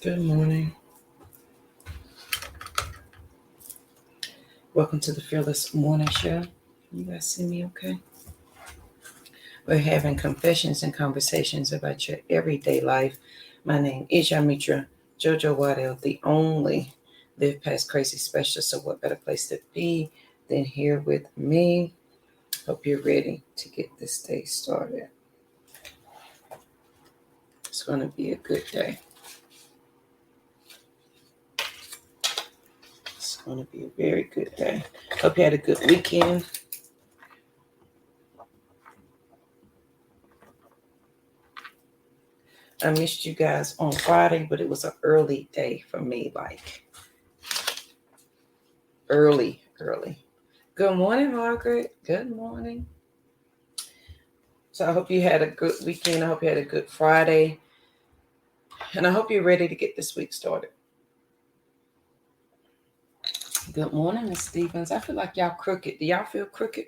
Good morning. Welcome to the Fearless Morning Show. You guys see me okay? We're having confessions and conversations about your everyday life. My name is Yamitra Jojo Waddell, the only Live Past Crazy specialist. So what better place to be than here with me? Hope you're ready to get this day started. It's going to be a good day. It's going to be a very good day. Hope you had a good weekend. I missed you guys on Friday, but it was an early day for me, like early. Good morning, Margaret. Good morning. So I hope you had a good weekend. I hope you had a good Friday. And I hope you're ready to get this week started. Good morning, Miss Stevens. I feel like y'all crooked. Do y'all feel crooked?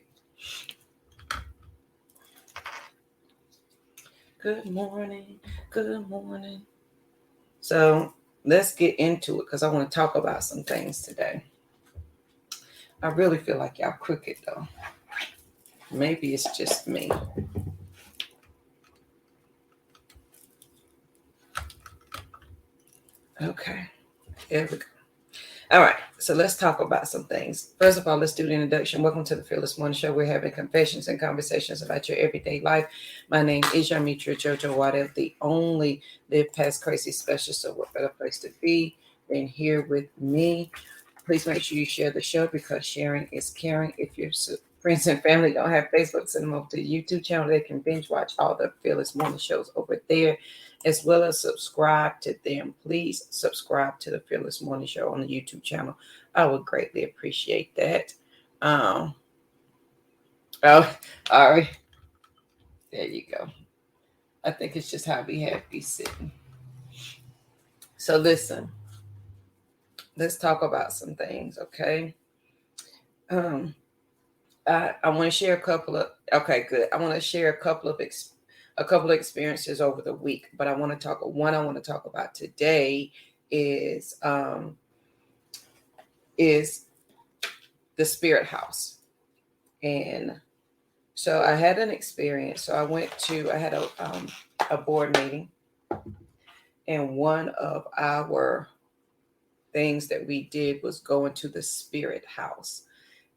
Good morning. Good morning. So let's get into it because I want to talk about some things today. I really feel like y'all crooked though. Maybe it's just me. Okay, here we go. All right, so let's talk about some things. First of all, let's do the introduction. Welcome to the Fearless Morning Show. We're having confessions and conversations about your everyday life. My name is Yamitra Jojo Waddell, the only Live Past Crazy specialist. So what better place to be than here with me? Please make sure you share the show because sharing is caring. If your friends and family don't have Facebook, send them over to the YouTube channel. They can binge watch all the Fearless Morning shows over there, as well as subscribe to them. Please subscribe to the Fearless Morning Show on the YouTube channel. I would greatly appreciate that. Oh, all right. There you go. I think it's just how we have be sitting. So listen, let's talk about some things, okay? I want to share a couple of good. I want to share a couple of experiences over the week, but I want to talk about today is the Spirit House. And so I had an experience. So I had a board meeting, and one of our things that we did was go into the Spirit House.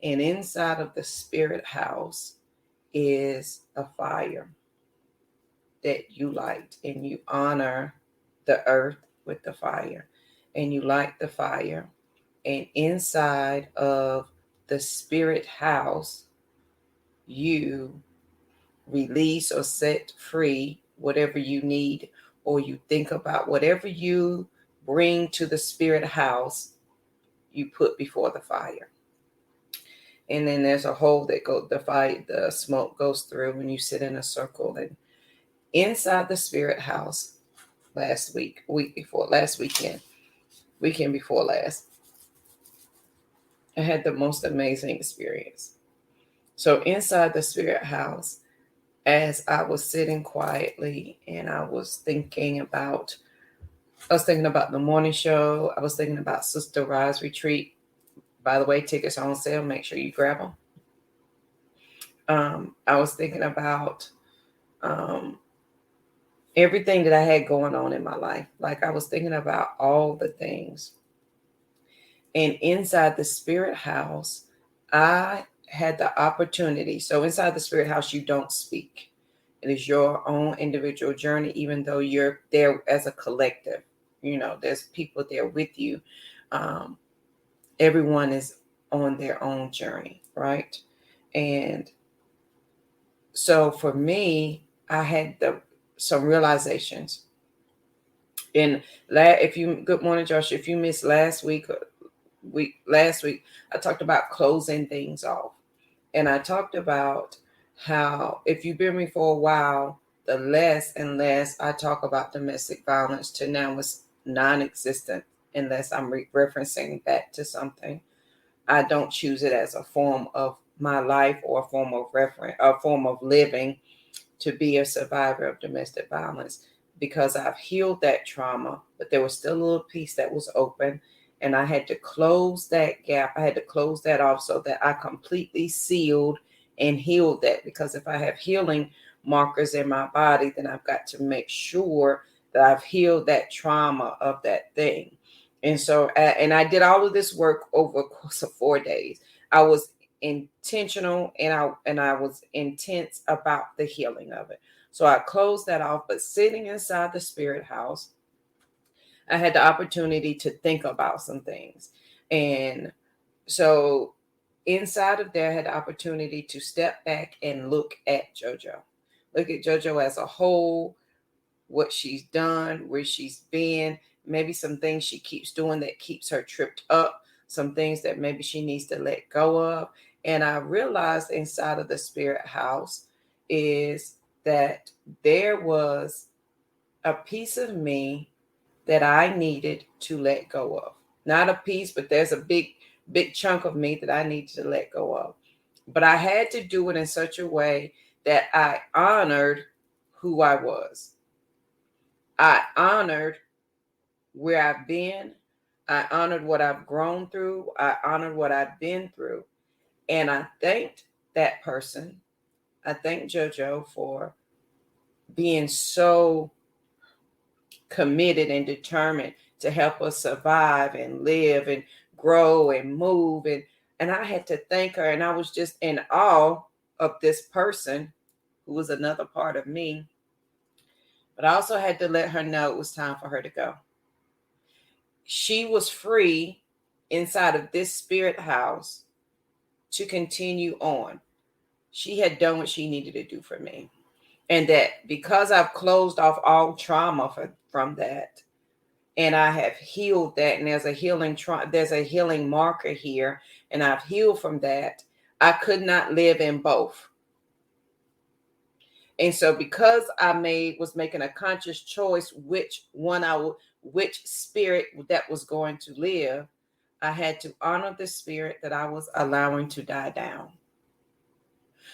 And inside of the Spirit House is a fire that you light, and you honor the earth with the fire, and you light the fire. And inside of the Spirit House, you release or set free whatever you need, or you think about whatever you bring to the Spirit House, you put before the fire. And then there's a hole that the smoke goes through when you sit in a circle. And inside the Spirit House weekend before last, I had the most amazing experience. So inside the Spirit House, as I was sitting quietly and I was thinking about the morning show. I was thinking about Sister Rise Retreat. By the way, tickets are on sale. Make sure you grab them. I was thinking about everything that I had going on in my life. Like I was thinking about all the things. And inside the Spirit House, I had the opportunity. So inside the Spirit House, you don't speak. It is your own individual journey, even though you're there as a collective. There's people there with you. Everyone is on their own journey, right? And so for me, I had some realizations. And good morning, Josh. If you missed last week, I talked about closing things off. And I talked about how if you've been with me for a while, the less and less I talk about domestic violence to now it's non-existent unless I'm referencing back to something. I don't choose it as a form of my life or a form of living to be a survivor of domestic violence. because I've healed that trauma, but there was still a little piece that was open. And I had to close that gap. I had to close that off so that I completely sealed and healed that. Because if I have healing markers in my body, then I've got to make sure that I've healed that trauma of that thing. And so, and I did all of this work over a course of 4 days. I was intentional, and I was intense about the healing of it. So I closed that off. But sitting inside the spirit house, I had the opportunity to think about some things. And so inside of there, I had the opportunity to step back and look at JoJo. Look at JoJo as a whole, what she's done, where she's been, maybe some things she keeps doing that keeps her tripped up, some things that maybe she needs to let go of. And I realized inside of the spirit house is that there was a piece of me that I needed to let go of. Not a piece, but there's a big chunk of me that I needed to let go of. But I had to do it in such a way that I honored who I was. I honored where I've been. I honored what I've grown through. I honored what I've been through. And I thanked that person. I thanked JoJo for being so committed and determined to help us survive and live and grow and move. And I had to thank her. And I was just in awe of this person who was another part of me. But I also had to let her know it was time for her to go. She was free inside of this spirit house to continue on. She had done what she needed to do for me. And that because I've closed off all trauma from that, and I have healed that, and there's a healing marker here, and I've healed from that, I could not live in both. And so because I was making a conscious choice which spirit that was going to live, I had to honor the spirit that I was allowing to die down.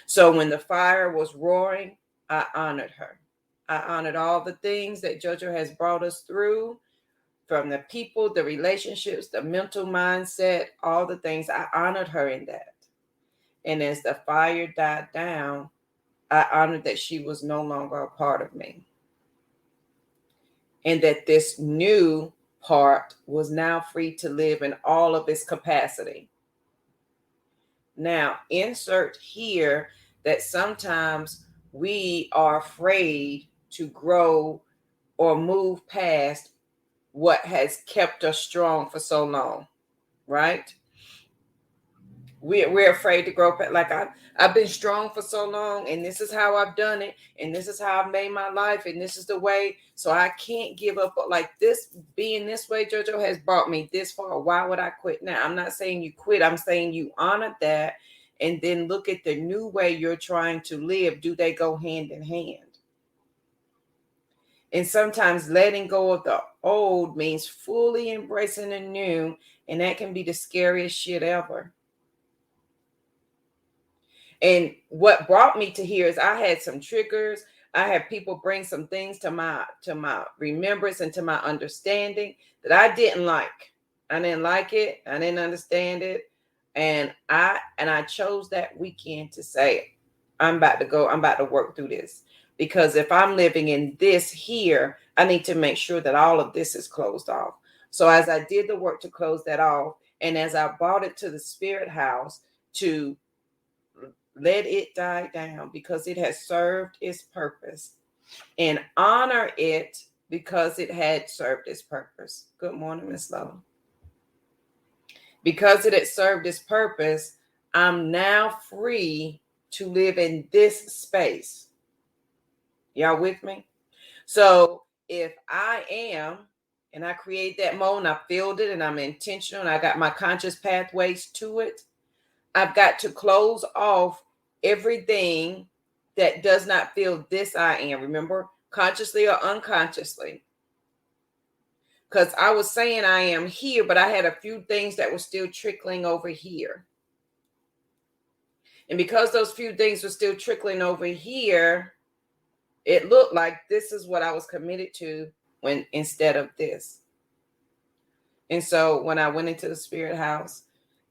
So when the fire was roaring, I honored her. I honored all the things that JoJo has brought us through, from the people, the relationships, the mental mindset, all the things. I honored her in that. And as the fire died down, I honored that she was no longer a part of me. And that this new part was now free to live in all of its capacity. Now, insert here that sometimes we are afraid to grow or move past what has kept us strong for so long, right? We're afraid to grow past. Like I've been strong for so long, and this is how I've done it, and this is how I've made my life, and this is the way. So I can't give up. Like this, being this way, JoJo has brought me this far. Why would I quit now? I'm not saying you quit. I'm saying you honor that, and then look at the new way you're trying to live. Do they go hand in hand? And sometimes letting go of the old means fully embracing the new, and that can be the scariest shit ever. And what brought me to here is I had some triggers. I had people bring some things to my remembrance and to my understanding that I didn't like. I didn't like it. I didn't understand it. And I chose that weekend to say, I'm about to work through this. Because if I'm living in this here, I need to make sure that all of this is closed off. So as I did the work to close that off, and as I brought it to the spirit house to let it die down because it has served its purpose, and honor it because it had served its purpose. Good morning, Miss Lowe. Because it had served its purpose, I'm now free to live in this space. Y'all with me? So if I am, and I create that mode and I filled it and I'm intentional and I got my conscious pathways to it, I've got to close off everything that does not feel this I am. Remember, consciously or unconsciously. Because I was saying I am here, but I had a few things that were still trickling over here. And because those few things were still trickling over here, It looked like this is what I was committed to when instead of this. And so when I went into the spirit house,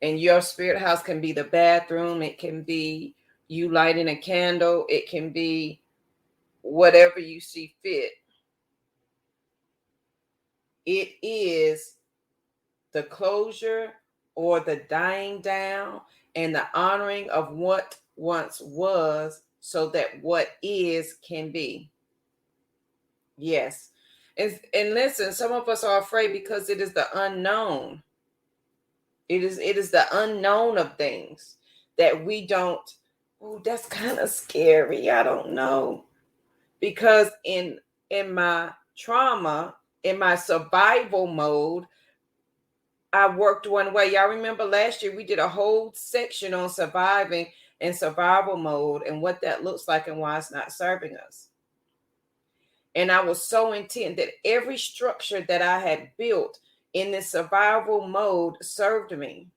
and your spirit house can be the bathroom, it can be you lighting a candle, it can be whatever you see fit. It is the closure or the dying down and the honoring of what once was so that what is can be. Yes. And listen, some of us are afraid because it is the unknown. It is the unknown of things that we don't, oh, that's kind of scary. I don't know. Because in my trauma, in my survival mode, I worked one way. Y'all remember last year we did a whole section on surviving and survival mode and what that looks like and why it's not serving us. And I was so intent that every structure that I had built in this survival mode served me.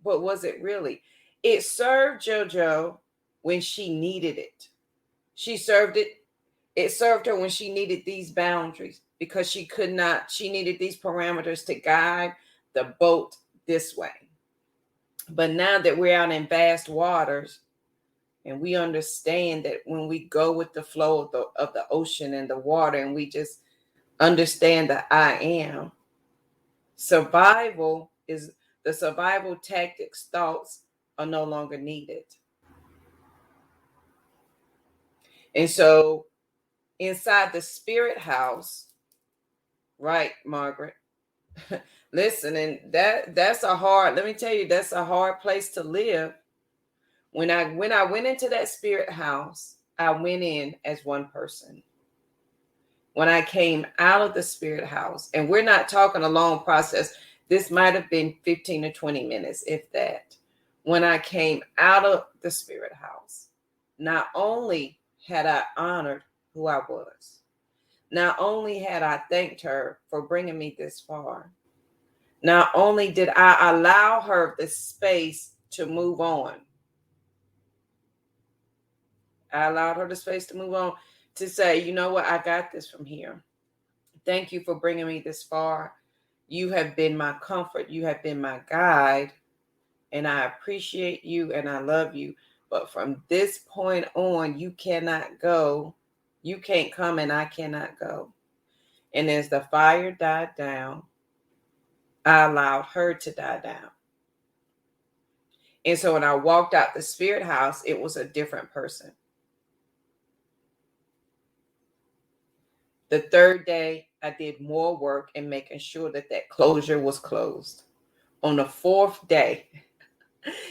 But was it really? It served JoJo when she needed it. She served it. It served her when she needed these boundaries because she needed these parameters to guide the boat this way. But now that we're out in vast waters and we understand that when we go with the flow of the ocean and the water and we just understand that I am, survival is the survival tactics, thoughts are no longer needed. And so inside the spirit house, right, Margaret? Listen, and that's a hard, let me tell you, that's a hard place to live. When I went into that spirit house, I went in as one person. When I came out of the spirit house, and we're not talking a long process, this might have been 15 to 20 minutes, if that. When I came out of the spirit house, not only had I honored who I was, not only had I thanked her for bringing me this far, not only did I allow her the space to move on, I allowed her the space to move on to say, you know what, I got this from here. Thank you for bringing me this far. You have been my comfort. You have been my guide. And I appreciate you and I love you. But from this point on, you cannot go. You can't come and I cannot go. And as the fire died down, I allowed her to die down. And so when I walked out the spirit house, it was a different person. The third day, I did more work in making sure that closure was closed. On the fourth day,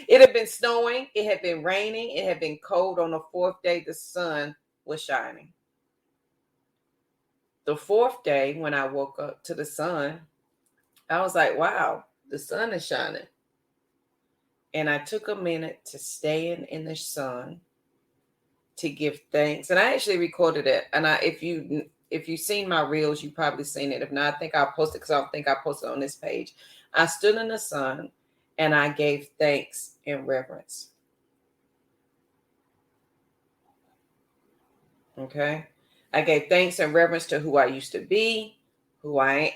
it had been snowing, it had been raining, it had been cold. On the fourth day, the sun was shining. The fourth day, when I woke up to the sun, I was like, wow, the sun is shining. And I took a minute to stand in the sun to give thanks. And I actually recorded it. And if you've seen my reels, you've probably seen it. If not, I think I'll post it because I don't think I posted it on this page. I stood in the sun and I gave thanks and reverence. Okay. I gave thanks and reverence to who I used to be, who I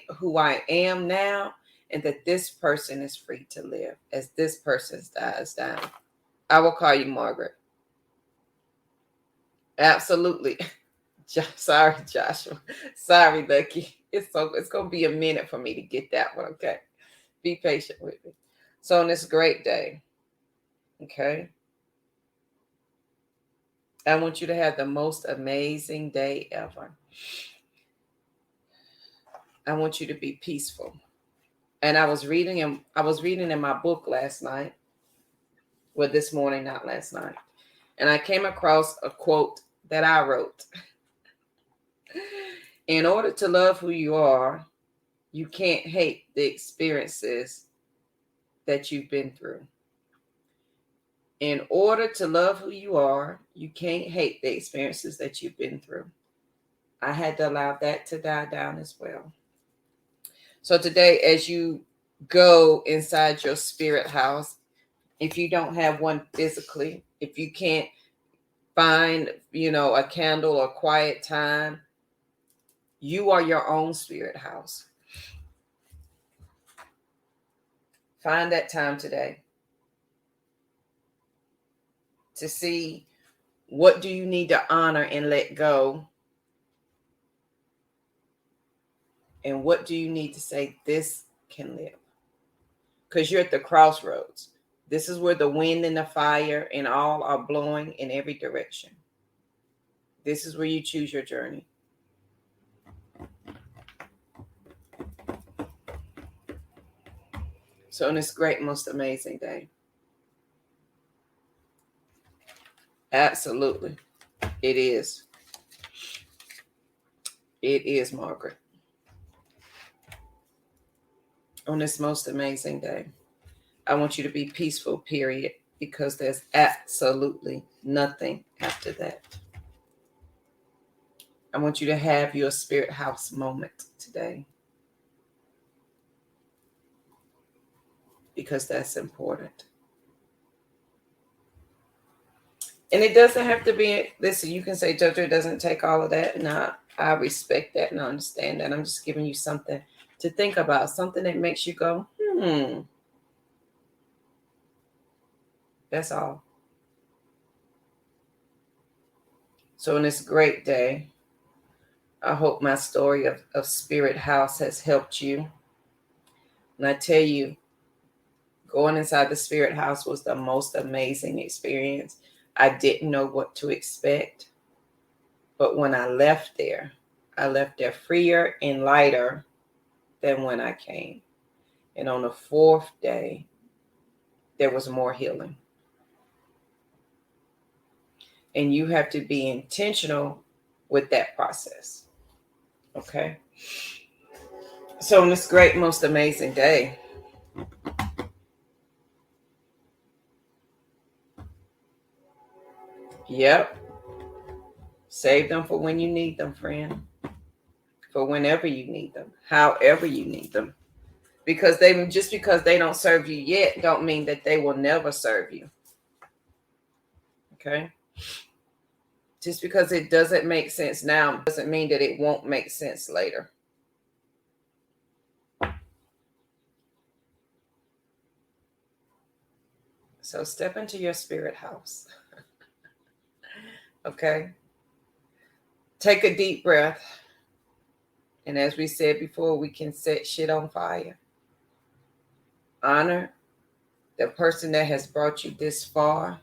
am now, and that this person is free to live as this person dies down. I will call you Margaret. Absolutely. Sorry, Joshua. Sorry, Lucky. It's gonna be a minute for me to get that one. Okay. Be patient with me. So on this great day, okay, I want you to have the most amazing day ever. I want you to be peaceful. And I was reading in my book last night. Well, this morning, not last night. And I came across a quote that I wrote. In order to love who you are, you can't hate the experiences that you've been through. In order to love who you are, you can't hate the experiences that you've been through. I had to allow that to die down as well. So today, as you go inside your spirit house, if you don't have one physically, if you can't find, a candle or quiet time. You are your own spirit house. Find that time today to see what do you need to honor and let go, and what do you need to say, this can live. Because you're at the crossroads. This is where the wind and the fire and all are blowing in every direction. This is where you choose your journey. So on this great, most amazing day. Absolutely. It is. It is, Margaret. On this most amazing day, I want you to be peaceful, period, because there's absolutely nothing after that. I want you to have your spirit house moment today, because that's important. And it doesn't have to be, listen, you can say, JoJo doesn't take all of that. And I respect that and I understand that. I'm just giving you something to think about, something that makes you go, That's all. So on this great day, I hope my story of Spirit House has helped you. And I tell you, going inside the Spirit House was the most amazing experience. I didn't know what to expect. But when I left there freer and lighter than when I came. And on the fourth day, there was more healing. And you have to be intentional with that process. Okay? So on this great, most amazing day, yep, save them for when you need them, friend. For whenever you need them, however you need them. Because just because they don't serve you yet, don't mean that they will never serve you. Okay? Just because it doesn't make sense now doesn't mean that it won't make sense later. So step into your spirit house. Okay? Take a deep breath. And as we said before, we can set shit on fire. Honor the person that has brought you this far,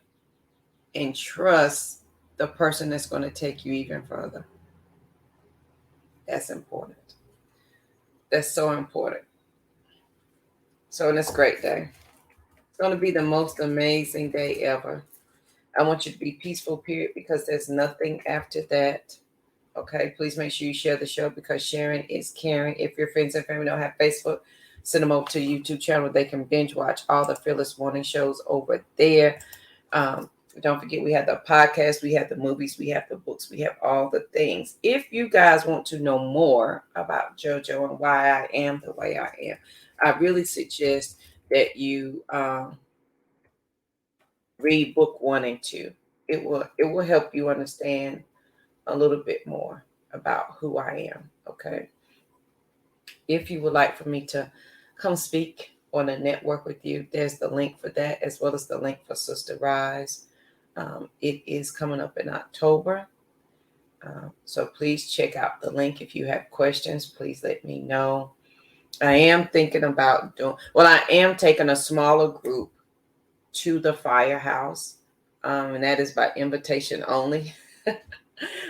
and trust the person that's going to take you even further. That's important. That's so important. So on this great day, it's going to be the most amazing day ever. I want you to be peaceful, period, because there's nothing after that. Okay, please make sure you share the show, because sharing is caring. If your friends and family don't have Facebook, send them over to the YouTube channel. They can binge watch all the Fearless Morning shows over there. Don't forget, we have the podcast, we have the movies, we have the books, we have all the things. If you guys want to know more about JoJo and why I am the way I am, I really suggest that you read book 1 and 2. It will help you understand a little bit more about who I am. Okay. If you would like for me to come speak on a network with you, there's the link for that, as well as the link for Sister Rise. It is coming up in October. So please check out the link. If you have questions, please let me know. I am thinking about I am taking a smaller group to the firehouse. And that is by invitation only.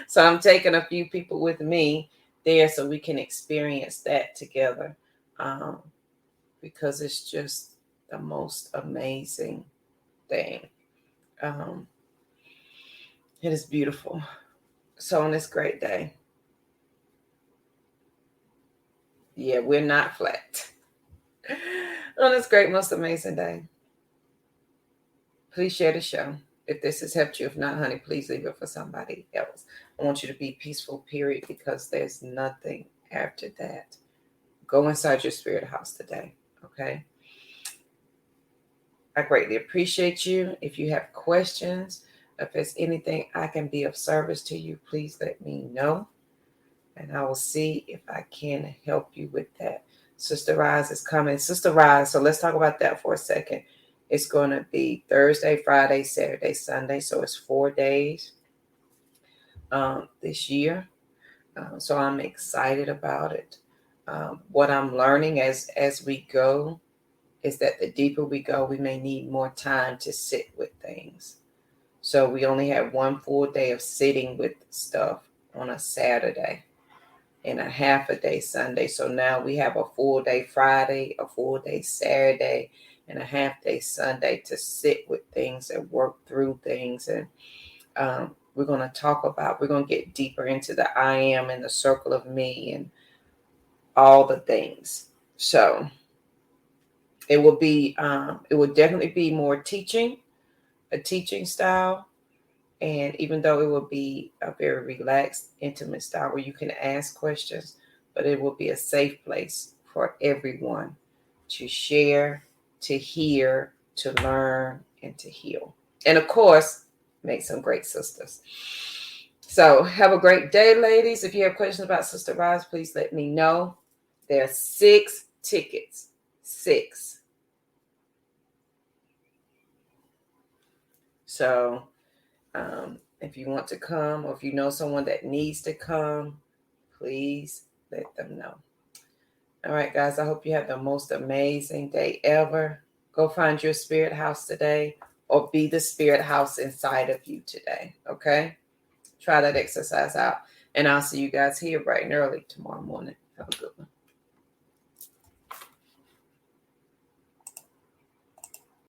So I'm taking a few people with me there so we can experience that together. Because it's just the most amazing thing. It is beautiful. So on this great day, yeah, we're not flat. On this great, most amazing day, please share the show. If this has helped you, if not, honey, please leave it for somebody else. I want you to be peaceful, period, because there's nothing after that. Go inside your spirit house today, okay? I greatly appreciate you. If you have questions, If there's anything I can be of service to you, please let me know. And I will see if I can help you with that. Sister Rise is coming. Sister Rise, so let's talk about that for a second. It's going to be Thursday, Friday, Saturday, Sunday. So it's 4 days this year. So I'm excited about it. What I'm learning as we go is that the deeper we go, we may need more time to sit with things. So we only had one full day of sitting with stuff on a Saturday and a half a day Sunday. So now we have a full day Friday, a full day Saturday, and a half day Sunday to sit with things and work through things. And we're going to get deeper into the I am and the circle of me and all the things. So it will definitely be more teaching, a teaching style. And even though it will be a very relaxed, intimate style where you can ask questions, but it will be a safe place for everyone to share, to hear, to learn, and to heal. And of course, make some great sisters. So have a great day, ladies. If you have questions about Sister Rise, please let me know. There are 6 tickets. 6. So if you want to come, or if you know someone that needs to come, please let them know. All right, guys, I hope you have the most amazing day ever. Go find your spirit house today, or be the spirit house inside of you today, okay? Try that exercise out. And I'll see you guys here bright and early tomorrow morning. Have a good one.